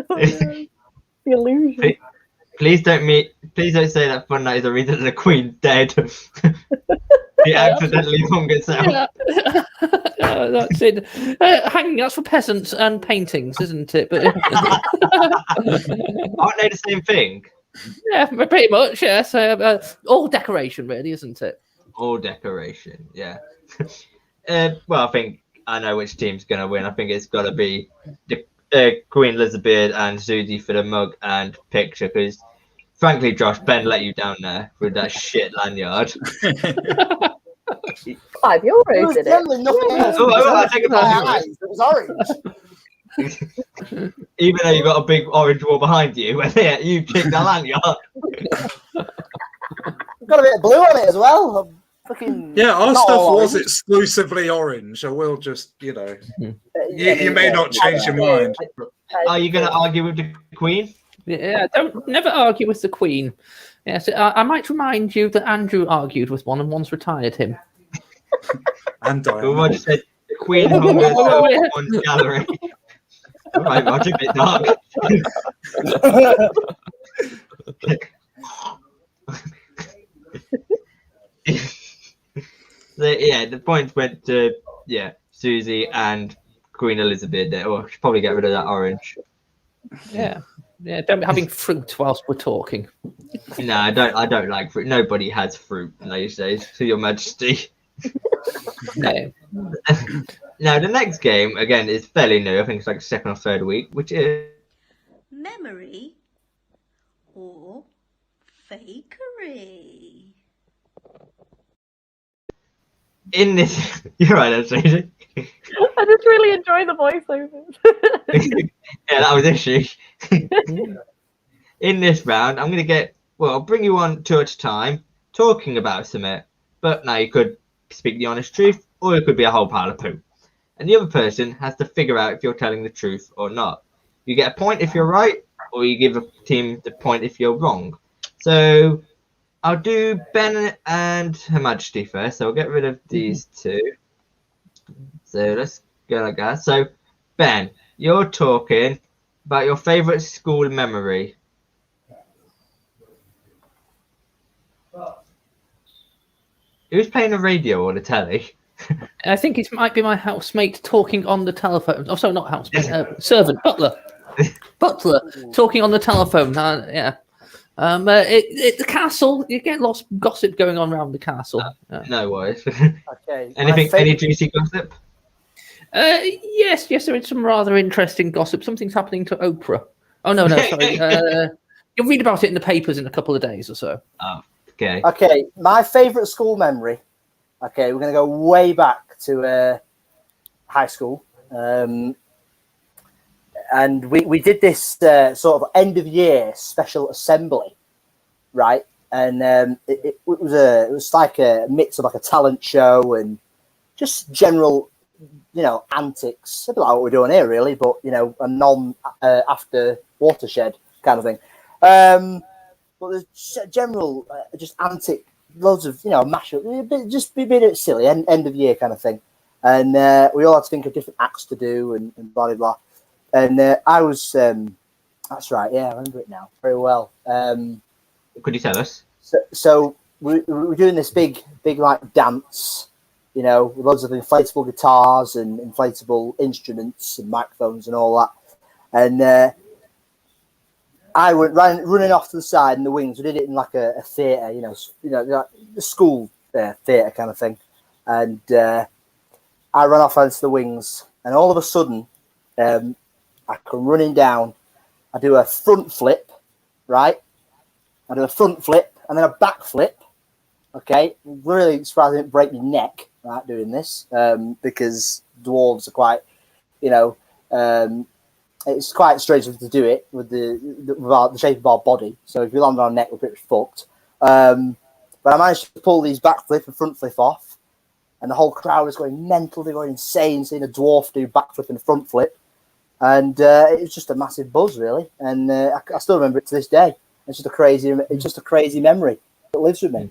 The illusion. Please don't say that FunNight is the reason that the Queen's dead. He accidentally hung itself. Yeah. That's it. Hanging out's for peasants and paintings, isn't it? But Aren't they the same thing? yeah, pretty much. Yes, all decoration, really, isn't it? All decoration, yeah. Well, I think I know which team's going to win. I think it's got to be the Queen Elizabeth and Susie for the mug and picture, because frankly, Josh, Ben let you down there with that shit lanyard. €5, There was did it? generally nothing else. I take it back. It was orange. Even though you got a big orange wall behind you, and yeah, you kicked the lanyard. Got a bit of blue on it as well. Fucking Yeah, our not stuff all was orange. exclusively orange. I will just, you Yeah, may not change your mind. Are you going to argue with the Queen? Yeah, don't never argue with the Queen. Yes, I might remind you that Andrew argued with one and once retired him. And Well, Diana. Roger said the Queen hung herself in one gallery. All right, Roger, a bit dark. So, yeah, the points went to Susie and Queen Elizabeth. Oh, should probably get rid of that orange. Yeah, don't be having fruit whilst we're talking. No, I don't like fruit. Nobody has fruit these days, to Your Majesty. No. Now, the next game, again, is fairly new. I think it's like second or third week, which is Memory or fakery? in this. You're right, that's Susie. I just really enjoy the voiceovers. Yeah, that was issue. In this round, I'm going to I'll bring you on two at a time, talking about something. But now you could speak the honest truth, or it could be a whole pile of poo. And the other person has to figure out if you're telling the truth or not. You get a point if you're right, or you give a team the point if you're wrong. So I'll do Ben and Her Majesty first. So I'll get rid of these two. So let's go like that. So Ben, you're talking about your favourite school memory. Who's playing the radio or the telly? I think it might be my housemate talking on the telephone. Oh, sorry, not housemate. Servant, butler. Butler talking on the telephone. Yeah. The castle. You get lots of gossip going on around the castle. No worries. Okay. Any juicy gossip? Yes, there is some rather interesting gossip. Something's happening to Oprah. Oh no, sorry. You'll read about it in the papers in a couple of days or so. Oh, okay. Okay, my favourite school memory. Okay, we're going to go way back to high school. And we did this sort of end of year special assembly, right? And it was like a mix of like a talent show and just general, antics, a bit like what we're doing here, really, but a non after watershed kind of thing. But but there's general just antic, loads of mashup, just be a bit silly, end of year kind of thing, and we all had to think of different acts to do and blah blah blah, and I was that's right, yeah, I remember it now very well. Could you tell us? So we were doing this big like dance, with loads of inflatable guitars and inflatable instruments and microphones and all that. And I went running off to the side in the wings. We did it in like a theatre, like the school theatre kind of thing. And I ran off onto the wings, and all of a sudden, I come running down. I do a front flip, right? I do a front flip and then a back flip. Okay, really surprised I didn't break my neck, right, doing this, because dwarves are quite, it's quite strange to do it with the shape of our body. So if you land on our neck, we're pretty fucked. But I managed to pull these back flip and front flip off, and the whole crowd was going mental. They were insane seeing a dwarf do back flip and front flip, and it was just a massive buzz, really. And I still remember it to this day. It's just a crazy memory that lives with me.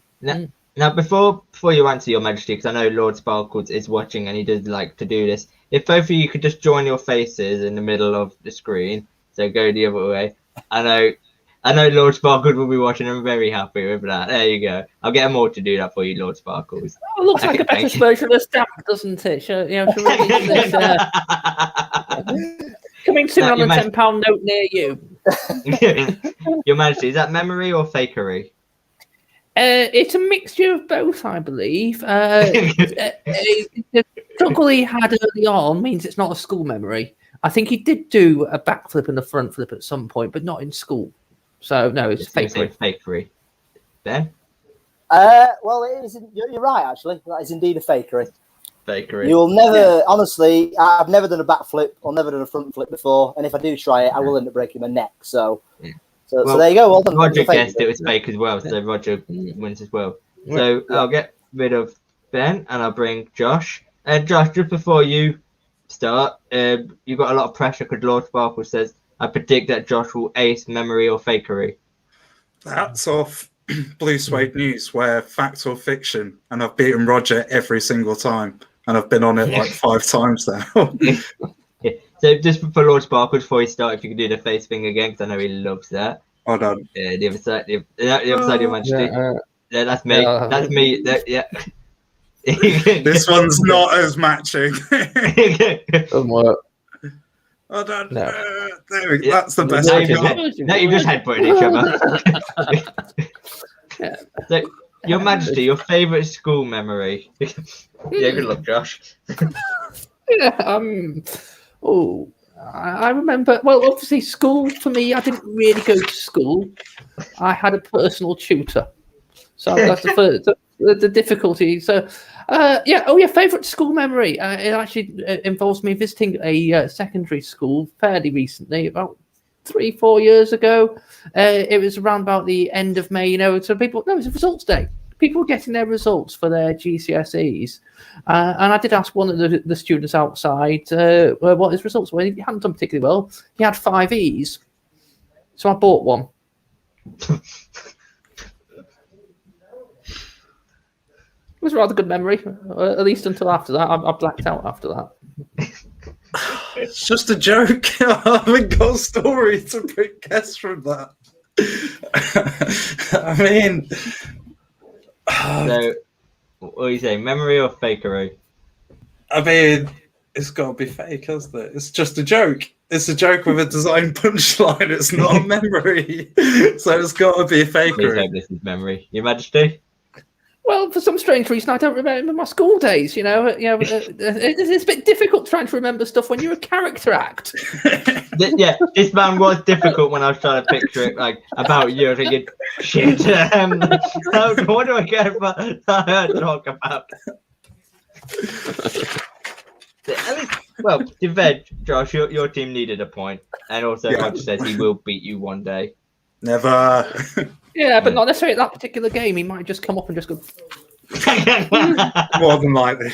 Now, before you answer, Your Majesty, because I know Lord Sparkles is watching and he does like to do this, if both of you could just join your faces in the middle of the screen, so go the other way. I know Lord Sparkles will be watching. I'm very happy with that. There you go. I'll get them all to do that for you, Lord Sparkles. Oh, it looks like a better version of the stamp, doesn't it? Coming soon on a £10 note near you. Your Majesty, is that memory or fakery? It's a mixture of both, I believe. The struggle he had early on means it's not a school memory. I think he did do a backflip and a front flip at some point, but not in school. So no, it's fakery. Fakery. Ben? Well, it is. You're right, actually. That is indeed a fakery. Fakery. You will never, honestly, I've never done a backflip or never done a front flip before, and if I do try it, I will end up breaking my neck. So there you go. Well done. Roger guessed it was fake as well, so Roger wins as well. So I'll get rid of Ben and I'll bring Josh. Josh, just before you start, you've got a lot of pressure because Lord Sparkle says, I predict that Josh will ace memory or fakery. That's off Blue Suede News, where fact or fiction, and I've beaten Roger every single time, and I've been on it like 5 times now. So just for Lord Sparkle, before you start, if you could do the face thing again, because I know he loves that. Hold on. The other side, the other side of your Majesty. Yeah, that's me. That's me. Yeah. This one's not as matching. Doesn't work. Hold on. No. There we go. That's the best. Now you've just headbutted each other. So, Your Majesty, your favourite school memory. Yeah, good luck, Josh. I remember. Well, obviously, school for me. I didn't really go to school. I had a personal tutor, so that's the difficulty. So, favourite school memory. It actually involves me visiting a secondary school fairly recently, about 3-4 years ago. It was around about the end of May. So it was a results day. People were getting their results for their GCSEs. And I did ask one of the students outside what his results were. He hadn't done particularly well. He had 5 E's. So I bought one. It was a rather good memory, at least until after that. I blacked out after that. It's just a joke. I haven't got a story to guess from that. I mean... So, what do you say, memory or fakery? I mean, it's got to be fake, hasn't it? It's just a joke. It's a joke with a design punchline. It's not a memory. So it's got to be a fakery. Please hope this is memory. Your Majesty? Well, for some strange reason, I don't remember my school days. It's a bit difficult trying to remember stuff when you're a character act. Yeah, this man was difficult when I was trying to picture it, like about you. I was thinking, shit. What do I get about talk about? At least, well, to veg, Josh, your team needed a point, and also Roger says he will beat you one day. Never. Yeah, but not necessarily at that particular game. He might just come up and just go. More than likely.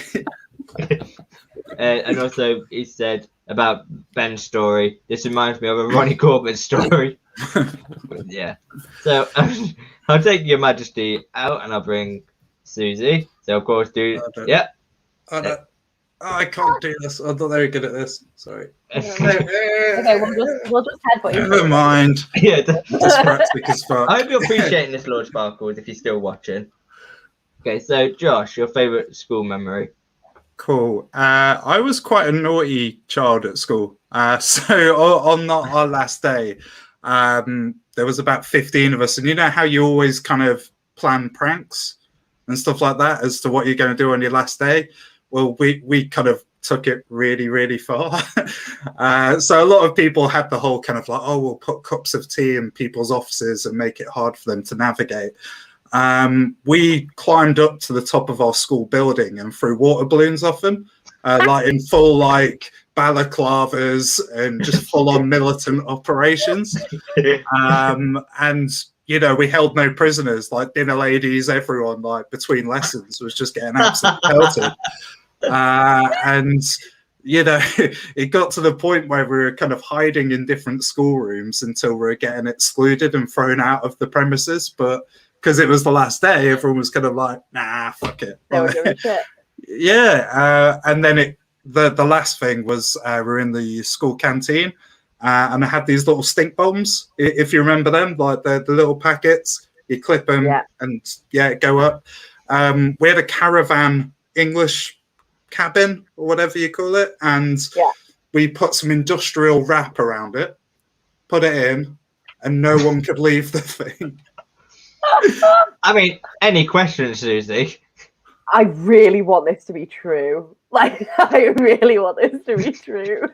And also, he said about Ben's story. This reminds me of a Ronnie Corbett story. Yeah. So I'll take Your Majesty out and I'll bring Susie. So of course, yeah. I can't do this. I'm not very good at this. Sorry. Okay, we'll just headbutt each Never other. mind. Yeah. Dyspraxic as fuck. I hope you're appreciating this, Lord Sparkles, if you're still watching. Okay, so Josh, your favourite school memory? Cool. I was quite a naughty child at school. So on our last day, there was about 15 of us. And you know how you always kind of plan pranks and stuff like that as to what you're going to do on your last day? Well, we kind of took it really, really far. So a lot of people had the whole kind of like, oh, we'll put cups of tea in people's offices and make it hard for them to navigate. We climbed up to the top of our school building and threw water balloons off them, like in full like balaclavas and just full on militant operations. And you know, we held no prisoners, like dinner ladies, everyone, like between lessons was just getting absolutely pelted. And you know, it got to the point where we were kind of hiding in different schoolrooms until we were getting excluded and thrown out of the premises. But because it was the last day, everyone was kind of like, nah, fuck it. They were doing shit. Yeah. And then the last thing was we were in the school canteen and I had these little stink bombs, if you remember them, like the little packets. You clip them and go up. We had a caravan English cabin or whatever you call it. And we put some industrial wrap around it, put it in, and no one could leave the thing. I mean, any questions, Susie? I really want this to be true. Like, I really want this to be true.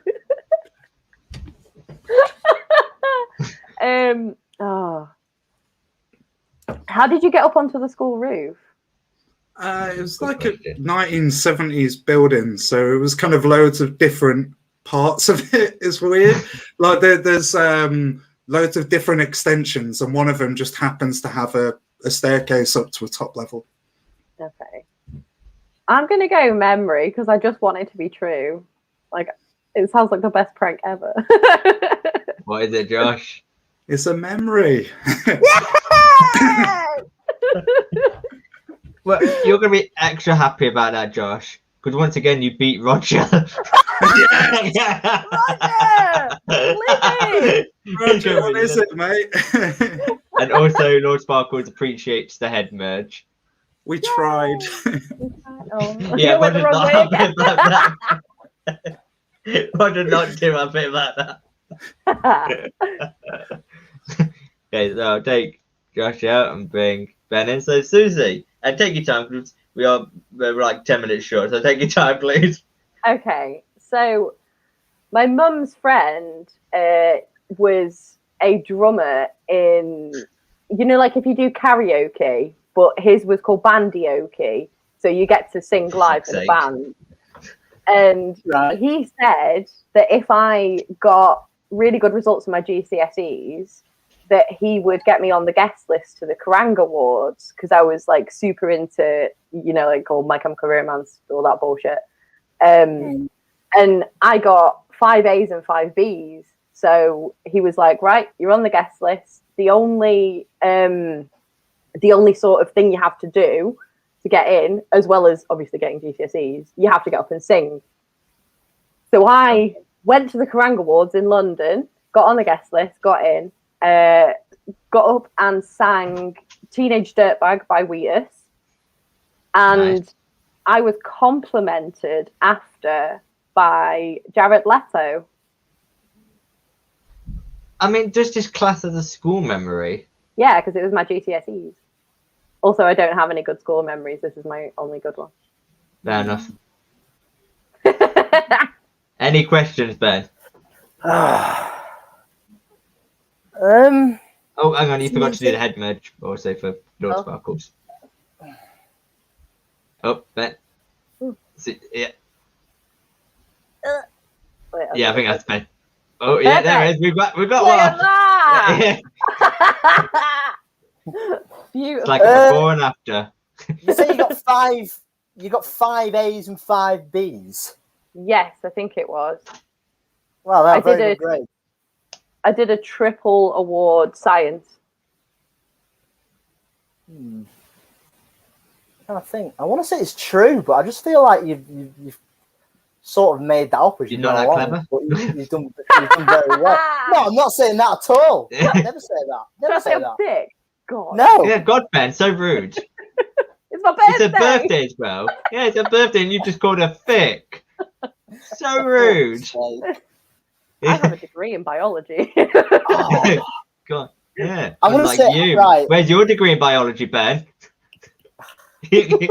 How did you get up onto the school roof? It was like a 1970s building, so it was kind of loads of different parts of it. It's weird. Like there's loads of different extensions, and one of them just happens to have a staircase up to a top level. Okay. I'm going to go memory because I just want it to be true. Like, it sounds like the best prank ever. What is it, Josh? It's a memory. Well, you're going to be extra happy about that, Josh, because once again, you beat Roger. Roger, what is it, mate? And also, Lord Sparkles appreciates the head merge. We tried. Yeah, Roger not happy about that. Roger not too happy about that. Okay, so I'll take Josh out and bring Ben in. So, Susie, and take your time because we're like 10 minutes short. So, take your time, please. Okay, so my mum's friend was a drummer in, you know, like if you do karaoke, but his was called bandioke, so you get to sing live in a band. And he said that if I got really good results in my GCSEs, that he would get me on the guest list to the Kerrang Awards because I was like super into, you know, like all My Chemical Romance, all that bullshit. And I got 5 A's and 5 B's. So he was like, right, you're on the guest list. The only sort of thing you have to do to get in, as well as obviously getting GCSEs, you have to get up and sing. So I went to the Kerrang Awards in London, got on the guest list, got in, got up and sang Teenage Dirtbag by Wheatus. And nice. I was complimented after by Jared Leto. I mean, just his class as a school memory. Yeah, because it was my GCSEs. Also, I don't have any good school memories. This is my only good one. Fair enough. Any questions, Ben? Oh, hang on. You forgot to do the head merge also for Lord Sparkles. Oh, Ben. Yeah. Wait, yeah, I think that's Ben. Oh, yeah, there it is. We've got one. Yeah. Beautiful. It's like a before and after. You say you got 5 A's and 5 B's. Yes, I think it was. Well, that's very good grade. I did a triple award science. I think I want to say it's true, but I just feel like you've sort of made that up as You're you not go that along. clever? But you've done very well. No, I'm not saying that at all. Never say that. Did Never I say say I'm that. thick? God. No. Yeah, God, Ben, so rude. It's my birthday. It's a birthday as well. Yeah, it's a birthday, and you just called her thick. So rude. I have a degree in biology. Oh, God, yeah. I'm gonna Like say you. right. Where's your degree in biology, Ben? I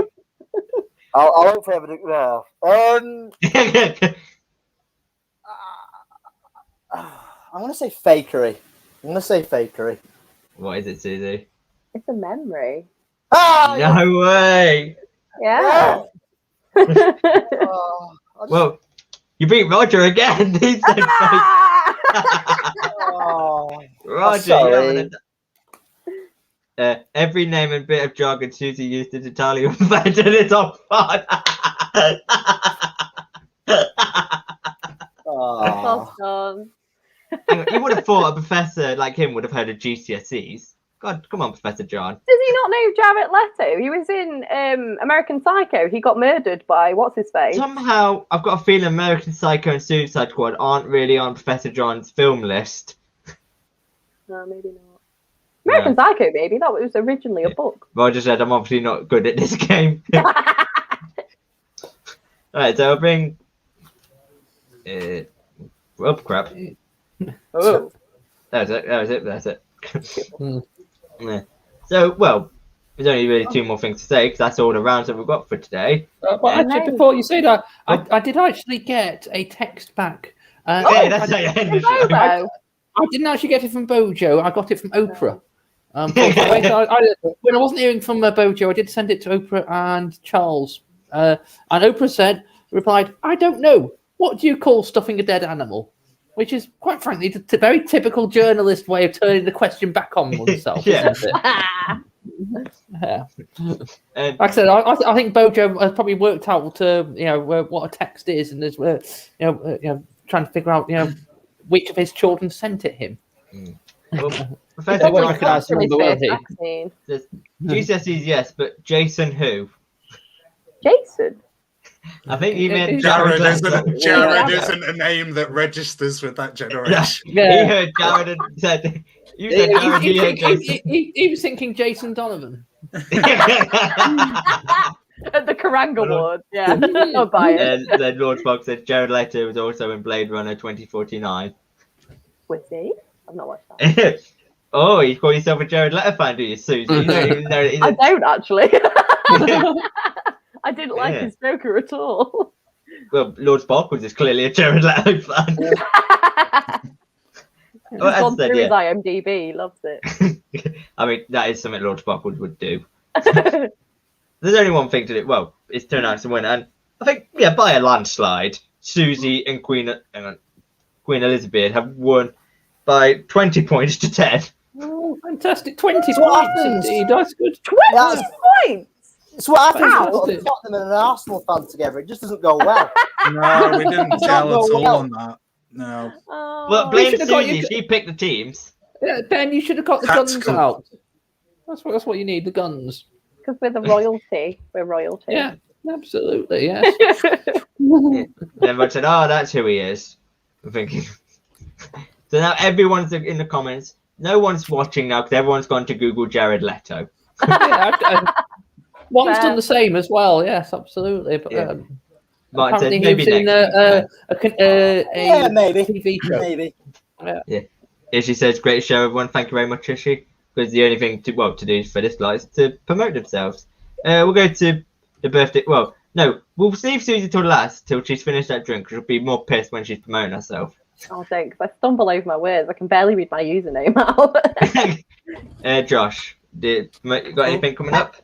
won't have a degree. No. I'm gonna say fakery. What is it, Susie? It's a memory. Ah, No way. Yeah. Oh, Well, you beat Roger again. He said fake. oh. Roger, sorry. every name and bit of jargon Susie used is entirely unfounded. It's on fun. Oh. Well done. Hang on, you would have thought a professor like him would have heard of GCSEs. God, come on, Professor John. Does he not know Jared Leto? He was in American Psycho. He got murdered by what's his face? Somehow, I've got a feeling American Psycho and Suicide Squad aren't really on Professor John's film list. No, maybe not. American Psycho, baby. That was originally a book. Roger said, I'm obviously not good at this game. Alright, so I'll bring... oh, crap. Oh. That's it. Yeah. So, well, there's only really two more things to say, because that's all the rounds that we've got for today. Well, actually, before you say that, I did actually get a text back. Okay, that's how you end the show. I didn't actually get it from Bojo. I got it from Oprah. When I wasn't hearing from Bojo, I did send it to Oprah and Charles. And Oprah replied, I don't know. What do you call stuffing a dead animal? Which is, quite frankly, a very typical journalist way of turning the question back on oneself, isn't it? Yeah. Like I said, I think Bojo has probably worked out what a text is, and is trying to figure out which of his children sent it him. Well, They won't recognise the number, will he? GCSEs, yes, but Jason who? Jason? I think he meant Jared Jared isn't a name that registers with that generation. Yeah. He heard Jared and said, you said Jared, he heard Jason. He was thinking Jason Donovan. At the Kerrang Award, yeah. I'll buy it. And then Lord Spock said Jared Leto was also in Blade Runner 2049. Was he? I've not watched that. Oh, you call yourself a Jared Leto fan, do you, Susie? You don't even know I don't actually. I didn't like his Joker at all. Well, Lord Sparkles is clearly a Jared Leto fan. He's gone through his IMDb, he loves it. I mean, that is something Lord Sparkles would do. There's only one thing to do. Well, it's turn out to win, and I think, by a landslide, Susie and Queen Elizabeth have won by 20 points to 10. Oh, fantastic. 20 points indeed. That's good. 20 points! It's what happens when Wow. you put Tottenham and an Arsenal fan together. It just doesn't go well. No, we didn't tell at all on that. No. Well, blame should've got Susie. you- She picked the teams. Yeah, Ben, you should have got the guns Tactical. out. That's what you need, the guns. Because we're the royalty. We're royalty. Yeah, absolutely, yes. Then everyone said, oh, that's who he is. I'm thinking. So now everyone's in the comments. No one's watching now because everyone's gone to Google Jared Leto. One's done the same as well, yes, absolutely. But Martin said, apparently he maybe was in a maybe. TV show. Maybe. Ishi says, great show, everyone. Thank you very much, Ishi. Because the only thing to do for this guy is to promote themselves. We'll go to the birthday. Well, no, we'll leave Susie till last, till she's finished that drink. She'll be more pissed when she's promoting herself. Oh, don't, because I stumble over my words. I can barely read my username out. Josh, you got anything coming up?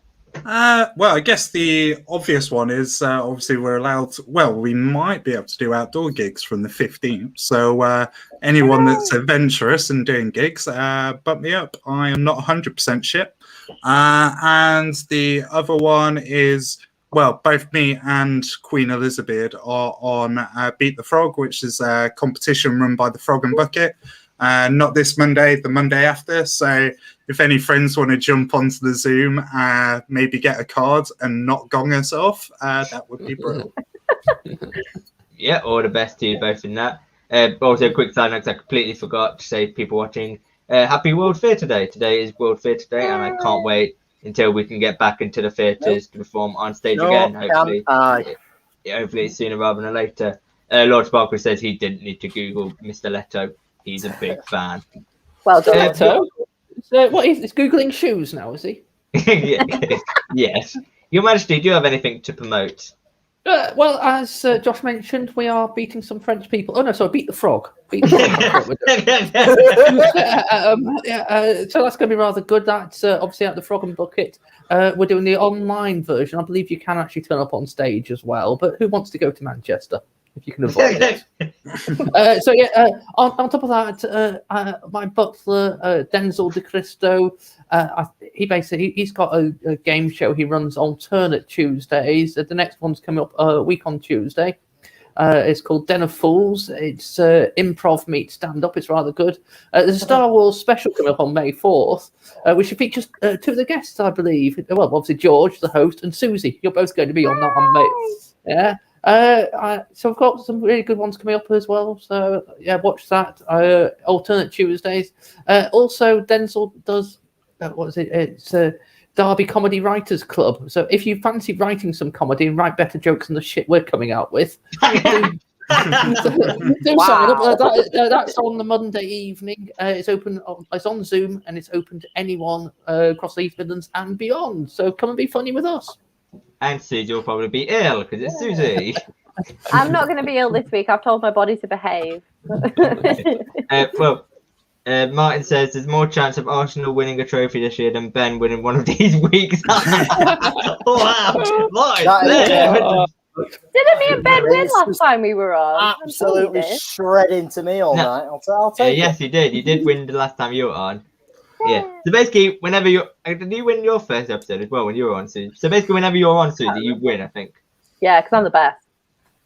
Well, I guess the obvious one is obviously we might be able to do outdoor gigs from the 15th. So anyone that's adventurous and doing gigs, bump me up. I am not 100% shit. And the other one is, well, both me and Queen Elizabeth are on Beat the Frog, which is a competition run by the Frog and Bucket. Not this Monday, the Monday after. So if any friends want to jump onto the Zoom, maybe get a card and not gong us off, that would be brilliant. Yeah, all the best to you both in that. Also, a quick side note, I completely forgot to say to people watching, happy World Theatre Day. Today is World Theatre Day, and I can't wait until we can get back into the theatres to perform on stage again. Hopefully, hopefully sooner rather than later. Lord Sparkle says he didn't need to Google Mr. Leto. He's a big fan. Well done. Leto? So what is Googling shoes now, is he? Yes. Your Majesty, do you have anything to promote? Well, as Josh mentioned, we are beating some French people. Oh no, sorry, beat the frog. Beat the frog. So that's going to be rather good. That's obviously at the Frog and Bucket. We're doing the online version. I believe you can actually turn up on stage as well. But who wants to go to Manchester if you can avoid it? On top of that, my butler Denzel De Cristo, he's got a game show he runs alternate Tuesdays. The next one's coming up a week on Tuesday. It's called Den of Fools. It's improv meet stand up. It's rather good. There's a Star Wars special coming up on May 4th, which features two of the guests, I believe. Well, obviously George, the host, and Susie. You're both going to be on that on May. Yeah. So I've got some really good ones coming up as well. So yeah, watch that. Alternate Tuesdays. Also, Denzel does what is it? It's Derby Comedy Writers Club. So if you fancy writing some comedy and write better jokes than the shit we're coming out with, do sign up. That's on the Monday evening. It's open. It's on Zoom and it's open to anyone across the East Midlands and beyond. So come and be funny with us. And Susie will probably be ill because it's Susie. I'm not going to be ill this week. I've told my body to behave. Martin says there's more chance of Arsenal winning a trophy this year than Ben winning one of these weeks. Wow, Martin. Didn't me and Ben win last time we were on? Absolutely shredding to me all night. I'll take it. Yes, you did. You did win the last time you were on. Yeah. So basically, whenever did you win your first episode as well when you were on, Susie? So basically, whenever you're on, Susie, you win, I think. Yeah, because I'm the best.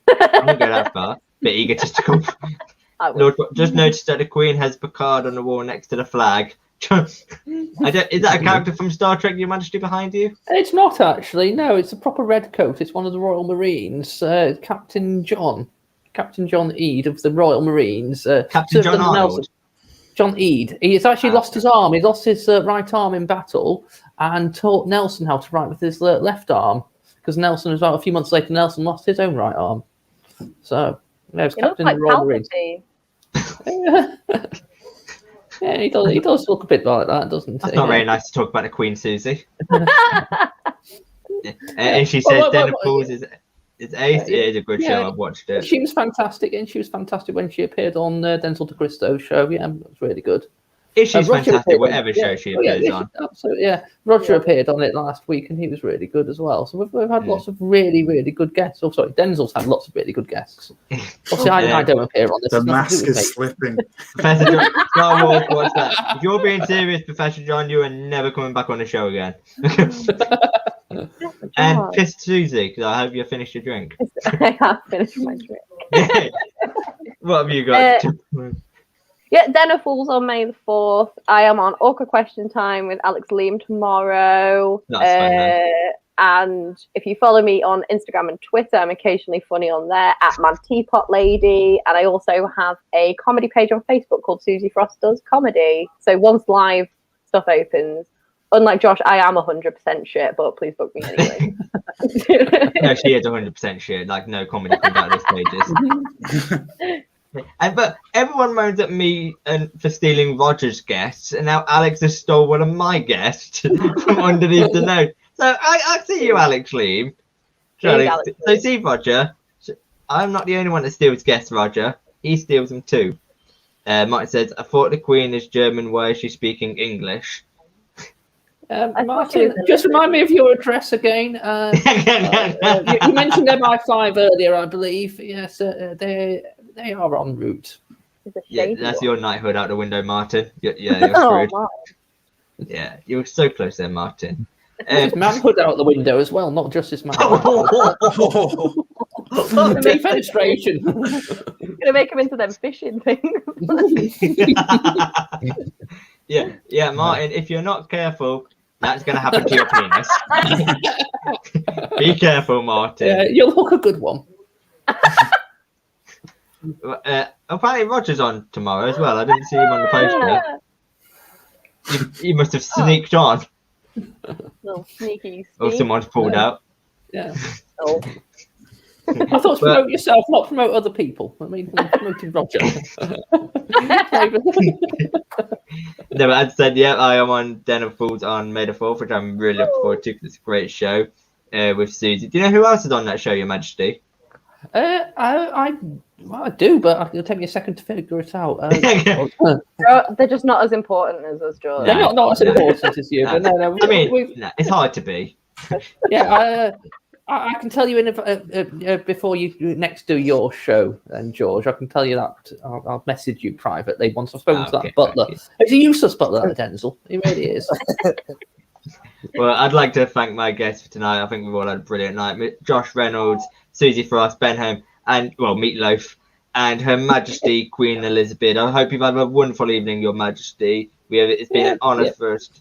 I won't go that far. Bit egotistical. Lord, just noticed that the Queen has Picard on the wall next to the flag. Is that a character from Star Trek, Your Majesty, behind you? It's not actually. No, it's a proper red coat. It's one of the Royal Marines, Captain John Eade of the Royal Marines. Captain John Arnold. John Eade. He has actually lost his arm. He lost his right arm in battle and taught Nelson how to write with his left arm. Because Nelson, as well, a few months later, Nelson lost his own right arm. So, yeah, it's Captain of the Royal Marines. Yeah, he does look a bit like that, doesn't he? That's not very nice to talk about the Queen, Susie. And she says Den of Fools is ace. It is a good show. I've watched it. She was fantastic, and she was fantastic when she appeared on Denzel De Cristo's show. Yeah, it was really good. She's fantastic, whatever show she appears on. Absolutely, yeah. Roger appeared on it last week, and he was really good as well. So we've had lots of really, really good guests. Oh, sorry, Denzel's had lots of really good guests. Obviously, I don't appear on this. The mask is slipping. Professor John, Star Wars, what's that? If you're being serious, Professor John, you are never coming back on the show again. And piss Susie, because I hope you finished your drink. I have finished my drink. What have you got? Yeah, Den of Fools on May the 4th. I am on Awkward Question Time with Alex Liam tomorrow. And if you follow me on Instagram and Twitter, I'm occasionally funny on there at Mad Teapot Lady. And I also have a comedy page on Facebook called Susie Frost Does Comedy. So once live stuff opens, unlike Josh, I am 100% shit, but please book me anyway. No, she is 100% shit. Like, no comedy comes out of those pages. But everyone moans at me for stealing Roger's guests, and now Alex has stole one of my guests from underneath the note. So I see you, Alex Liam. So see, Roger, I'm not the only one that steals guests, Roger. He steals them too. Martin says, I thought the Queen is German. Why is she speaking English? Martin, just remind me of your address again. You mentioned MI5 earlier, I believe. Yes, they are en route. Yeah, that's your knighthood out the window, Martin. You're screwed. Wow. Yeah, you're so close there, Martin. His manhood out the window as well, not just his manhood. The fenestration. gonna make him into them fishing things. yeah, Martin. If you're not careful, that's gonna happen to your penis. Be careful, Martin. Yeah, you'll hook a good one. Apparently, Roger's on tomorrow as well. I didn't see him on the poster. He must have sneaked on, Little sneaky. or someone's pulled out. Yeah. Oh. I thought promote yourself, not promote other people. I mean, I'm promoting Roger. No, but as I said, yeah, I am on Den of Fools on May the 4th, which I'm really looking forward to because it's a great show with Susie. Do you know who else is on that show, Your Majesty? I do, but it'll take me a second to figure it out. They're just not as important as us, George. They're not as important as you, but no. I mean, it's hard to be. Yeah, I can tell you before you next do your show, then George. I can tell you that I'll message you privately once I've spoken to that butler. He's a useless butler, that Denzel. He really is. Well, I'd like to thank my guests for tonight. I think we've all had a brilliant night. Josh Reynolds, Susie Frost, Ben Home, and Meatloaf, and Her Majesty Queen Elizabeth. I hope you've had a wonderful evening, Your Majesty. It's been an honour for us.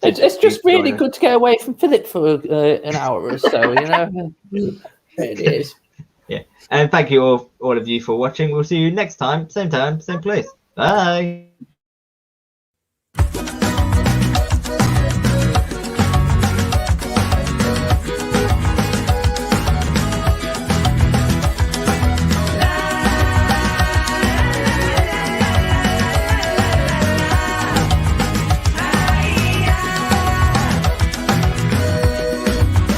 It's just really good to get away from Philip for an hour or so, you know. It is. Yeah, and thank you all of you for watching. We'll see you next time, same place. Bye.